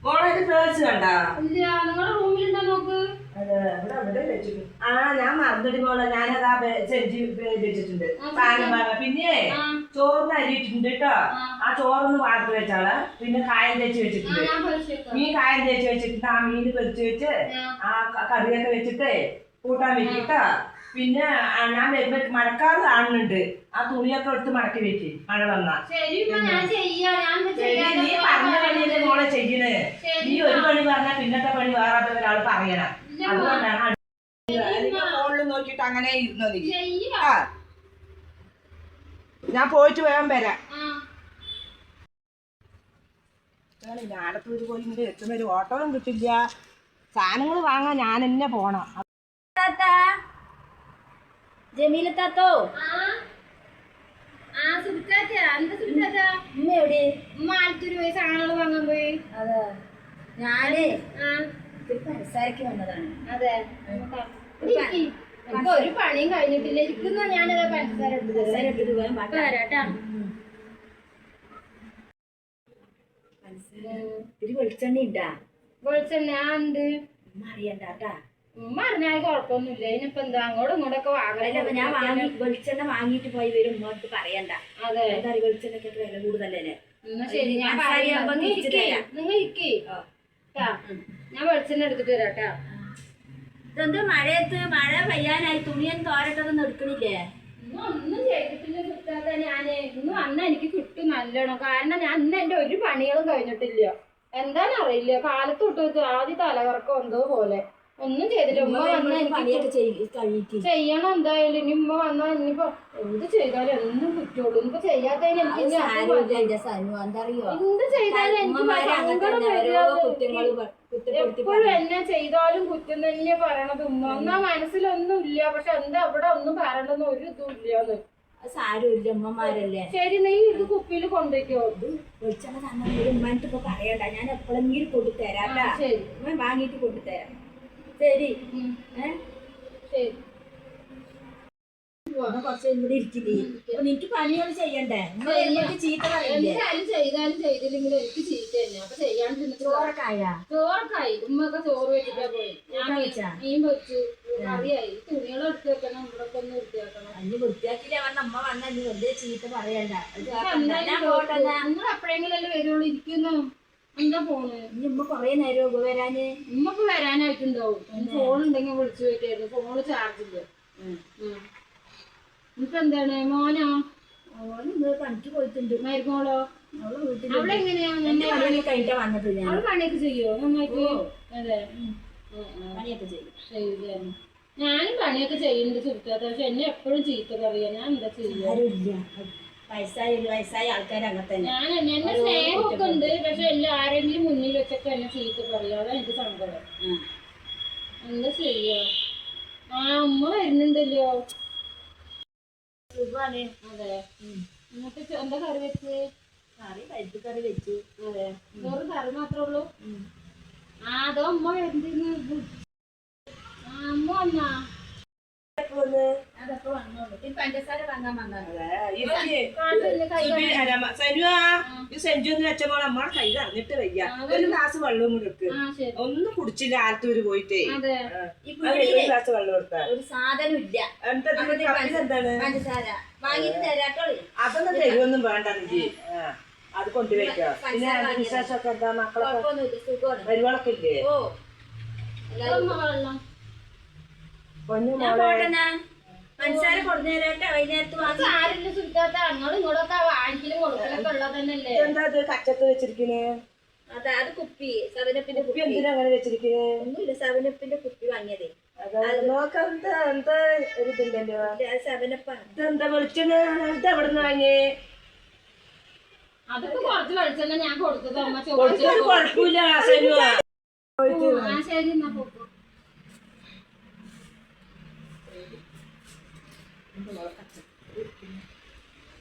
മോളെ പേഴ്സ് കണ്ടാ? ഇല്ല, നിങ്ങളുടെ റൂമിലുണ്ടോ നോക്ക്. ആ ഞാൻ മറന്നിട്ട് മോളെ, ഞാനതാ സെഞ്ചി വെച്ചിട്ടുണ്ട്. പിന്നെ ചോറിന് അരിയിട്ടുണ്ട് കേട്ടോ. ആ ചോറൊന്ന് വാർത്ത് വെച്ചാള്. പിന്നെ കായം തേച്ച് വെച്ചിട്ടുണ്ട്. മീൻ കായം തേച്ച് വെച്ചിട്ടുണ്ട്. ആ മീൻ പൊരിച്ച് വെച്ച് ആ കറിയൊക്കെ വെച്ചിട്ട് കൂട്ടാൻ വെച്ചിട്ടോ. പിന്നെ ഞാൻ വരുമ്പോ മഴക്കാറ് കാണുന്നുണ്ട്. ആ തുണിയൊക്കെ എടുത്ത് മടക്കി വെച്ച് മഴ വന്നാ. നീ പറഞ്ഞ പണിയല്ലേ മോളെ ചെയ്യണേ. നീ ഒരു പണി പറഞ്ഞാ പിന്നത്തെ പണി വേറെ ഒരാൾ പറയണം. അതുകൊണ്ടാണ് ഫോണിൽ നോക്കിട്ട് അങ്ങനെ ഇരുന്നത്. ആ ഞാൻ പോയിട്ട് വേഗം വരാം. ഞാടത്തൂര് പോയി ഇങ്ങോട്ട് എത്തുന്ന ഒരു ഓട്ടോയും കിട്ടില്ല. സാധനങ്ങൾ വാങ്ങാൻ ഞാൻ തന്നെ പോണം. ജമീല താത്തോ, ഉമ്മ എവിടെ? ഉമ്മ ആലത്തൂര് പോയി സാധനങ്ങൾ വാങ്ങാൻ പോയി. അതെ, ഞാനേ പഞ്ചസാരക്ക് വന്നതാണ്. അതെ, ഇപ്പൊ ഒരു പണിയും കഴിഞ്ഞിട്ടില്ല. ഇരിക്കുന്ന ഞാനതാ പഞ്ചസാര എടുത്തിട്ട് പോയാൽ വരാട്ടാ. ഇത്തിരി വെളിച്ചെണ്ണ ഉണ്ടാ? വെളിച്ചെണ്ണ ഉണ്ട്. അറിയണ്ടാട്ടാ. ഉമ്മ അറിഞ്ഞാൽ കുഴപ്പമൊന്നുമില്ല. ഇതിനിപ്പോ എന്താ അങ്ങോട്ടും ഇങ്ങോട്ടൊക്കെ വാങ്ങല. ഞാൻ വെളിച്ചെണ്ണ വാങ്ങിയിട്ട് പോയി വരും. ഉമ്മക്ക് പറയണ്ട. അതെ, എന്താ വെളിച്ചെണ്ണക്ക് വില കൂടുതലല്ലേ? എന്നാ ശരി, ഞാൻ നിങ്ങൾ ഇരിക്കേ. ഞാൻ വെളിച്ചെണ്ണ എടുത്തിട്ട് വരാട്ടാ. ഇതെന്ത് മഴയത്ത് മഴ പെയ്യാനായി തുണിയൊന്നും തോരട്ടൊന്നും എടുക്കണില്ലേ? ഒന്നും ചെയ്തിട്ടില്ല കിട്ടാത്ത ഞാന്. ഇന്ന് വന്ന എനിക്ക് കിട്ടും നല്ലോണം. കാരണം ഞാൻ ഇന്ന് എന്റെ ഒരു പണികളും കഴിഞ്ഞിട്ടില്ല. എന്താന്നറിയില്ല, കാലത്ത് തൊട്ട് ആദ്യം തലകറക്കം എന്തോ പോലെ. ഒന്നും ചെയ്തില്ല. ഉമ്മ വന്ന ചെയ്യണം എന്തായാലും. ഇനി ഉമ്മ വന്നാ ഇനിയിപ്പോ എന്ത് ചെയ്താലും എന്നും കുറ്റുള്ളൂ. ഇനിയിപ്പോ ചെയ്യാത്തതിന് എനിക്ക് എന്ത് ചെയ്താലും എപ്പോഴും എന്നെ ചെയ്താലും കുറ്റം തന്നെ പറയണത് ഉമ്മ. എന്നാ മനസ്സിലൊന്നും ഇല്ല. പക്ഷെ എന്താ അവിടെ ഒന്നും പറയണമെന്ന് ഒരു ഇതും ഇല്ലാന്ന്. സാരമില്ല, ഉമ്മമാരല്ലേ. ശരി, നീ ഇത് കുപ്പിയിൽ കൊണ്ടുവയ്ക്കോ. വെളിച്ചെണ്ണ തന്നെ ഉമ്മാനിട്ട് ഇപ്പൊ പറയണ്ട. ഞാൻ എപ്പോഴെങ്കിലും കൊണ്ടുതരാം. ശരി, ഉമ്മ വാങ്ങിയിട്ട് കൊണ്ടുതരാം. ശരി, ശരി. കുറച്ചും കൂടി ഇരിക്കില്ലേ? നിനക്ക് പണികൾ ചെയ്യണ്ടേ? ചീത്ത എന്തായാലും ചെയ്താലും ചെയ്തില്ലെങ്കിലും എനിക്ക് ചീത്ത തന്നെ. അപ്പൊ ചെയ്യാൻ ചോറൊക്കായി. ഉമ്മൊക്കെ ചോറ് വെച്ചിട്ടാ പോയി. ഞാൻ മീൻ വെച്ചു, കറിയായി. തുണികൾ എടുത്ത് വെക്കണം. ഇവിടെ ഒന്ന് വൃത്തിയാക്കണം. അന്ന് വൃത്തിയാക്കില്ല പറഞ്ഞ അമ്മ വന്ന വെറുതെ ചീത്ത പറയണ്ട. നിങ്ങൾ എപ്പോഴെങ്കിലും വരുള്ളൂ. ഇരിക്കുന്നു. എന്താ പോണ്? ഉമ്മ കൊറേ നേരം വരാന്. ഉമ്മക്ക് വരാനായിട്ടുണ്ടാവും. ഫോണുണ്ടെങ്കിൽ വിളിച്ചു പോയിട്ടായിരുന്നു. ഫോണ് ചാർജില്ല. ഇപ്പൊ എന്താണ് മോനോ? പണിക്ക് പോയിട്ടുണ്ട്. മരുമോളോ? അവളെങ്ങനെയാ? കഴിഞ്ഞിട്ടാ വന്നത്. അവള് പണിയൊക്കെ ചെയ്യോ നന്നായിട്ട്? അതെ, പണിയൊക്കെ ചെയ്യും. ഞാനും പണിയൊക്കെ ചെയ്യുന്നുണ്ട് സുഹൃത്താത്ത. പക്ഷെ എന്നെ എപ്പോഴും ചീത്ത പറയാ. ഞാൻ എന്താ ചെയ്യാ? വയസ്സായ ആൾക്കാർ അങ്ങനെ തന്നെ. ഞാൻ എന്നെ സ്നേഹമൊക്കെ ഉണ്ട്. പക്ഷെ ആരെങ്കിലും മുന്നിൽ വെച്ചൊക്കെ എന്നെ ചീത്ത പറയാ. അതാ എനിക്ക് സങ്കടം. എന്താ ചെയ്യാ? ആ ഉമ്മ വരുന്നുണ്ടല്ലോ. സുഖാണ്. അതെ, എന്നിട്ട് എന്താ കറി വെച്ച്? പരിപ്പ് കറി വെച്ചു. അതെ, ചോറ് കറി മാത്രമേ ഉള്ളൂ. അതോ അമ്മ വരുന്നു. അമ്മ വന്നാ? അതൊക്കെ വന്നോളൂ. പഞ്ചസാര വാങ്ങാൻ വന്നത്. സെഞ്ചുന്ന് വെച്ചപ്പോൾ നമ്മളെ കൈ അറിഞ്ഞിട്ട് വയ്യ. ഒരു ഗ്ലാസ് വെള്ളവും കൂടെ എടുക്ക്. ഒന്നും കുടിച്ചില്ല ആലത്തൂര് പോയിട്ടേ. ഗ്ലാസ് വെള്ളം എടുത്താ ഒരു സാധനം ഇല്ല. എന്താണ് പഞ്ചസാര വാങ്ങിട്ട് തരാട്ടോ. അതൊന്നും തരുമൊന്നും വേണ്ട എനിക്ക്. അത് കൊണ്ടുവയ്ക്കോ. പിന്നെ വിശേഷമൊക്കെ എന്താ? മക്കളൊക്കെ പരിപാടൊക്കെ ഇല്ലേ? പഞ്ചസാര കൊടുന്നേരാട്ടോ. വൈകുന്നേരത്ത് ആരില്ല സുൽത്താത്ത. അങ്ങോട്ടും ഇങ്ങോട്ടൊക്കെ വാങ്ങിക്കലും കൊടുക്കലൊക്കെ ഉള്ളത് തന്നെയല്ലേ. എന്താ കച്ചത്ത് വെച്ചിരിക്കുന്നേ? അതെ, അത് കുപ്പി സെവനപ്പിന്റെ കുപ്പി. എന്തിനാ അങ്ങനെ വെച്ചിരിക്കുന്നേ? ഒന്നുമില്ല, സെവനപ്പിന്റെ കുപ്പി വാങ്ങിയതേ. നോക്കെന്താ എന്താ ഒരു ഇതുണ്ടല്ലോ. സെവനപ്പാണ്. ഇതെന്താ വെളിച്ചെണ്ണ? എന്താ എവിടെ നിന്ന് വാങ്ങിയേ? അതൊക്കെ കുറച്ച് വെളിച്ചെണ്ണ ഞാൻ കൊടുത്തത് അമ്മ. കുഴപ്പമില്ല. ശരി, എന്നാ പോക്കോ.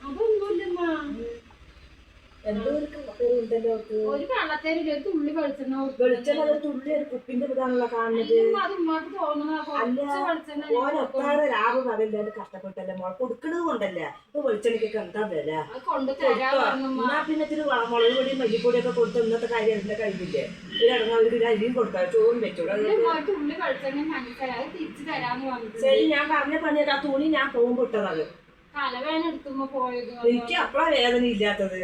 അതൊന്നുമില്ലമ്മ. എന്തോ ഉണ്ടല്ലോ അവർക്ക്. ഒരു കള്ളത്തേരി ഒരു തുള്ളി വെളിച്ചെണ്ണ വെളിച്ചെണ്ണ ഒരു തുള്ളി ഒരു കുപ്പിന്റെ ഇതാണല്ലോ കാണുന്നത്. അത് ഉമ്മാക്ക് തോന്നുന്ന ഓരൊത്താറ് ലാഭം പകല്ലാണ്ട് കഷ്ടപ്പെട്ടല്ലേ മോൾ കൊടുക്കണത് കൊണ്ടല്ലേ ഇപ്പൊ വെളിച്ചെണ്ണയ്ക്കൊക്കെ എന്താ വില. കൊണ്ട് തരാ എന്നാ പിന്നെ ഇത്തിരി മുളക് പൊടിയും മല്ലിപ്പൊടിയൊക്കെ കൊടുത്ത് ഇന്നത്തെ കാര്യം അതിന്റെ കഴിവില്ലേ ഒരു ഇറങ്ങാൻ ഒരു അരിയും കൊടുക്കാം ചോറും വെച്ചോളൂ. തുള്ളി വെളിച്ചെണ്ണ മനസ്സിലായി തിരിച്ചു തരാന്ന് പറഞ്ഞിട്ട് ശരി ഞാൻ പറഞ്ഞ പണിയൊക്കെ ആ തുണി ഞാൻ പോകുമ്പോ ഇട്ടതാണ്. തലവേദന എടുത്തുമ്പോ പോയത് എനിക്ക് അപ്പളാ വേദന ഇല്ലാത്തത്.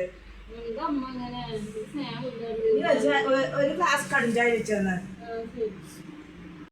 എന്താ അമ്മ ഇങ്ങനെ സ്നേഹം ഒരു ഗ്ലാസ് കടുംചായ വെച്ചെന്ന്. ശരി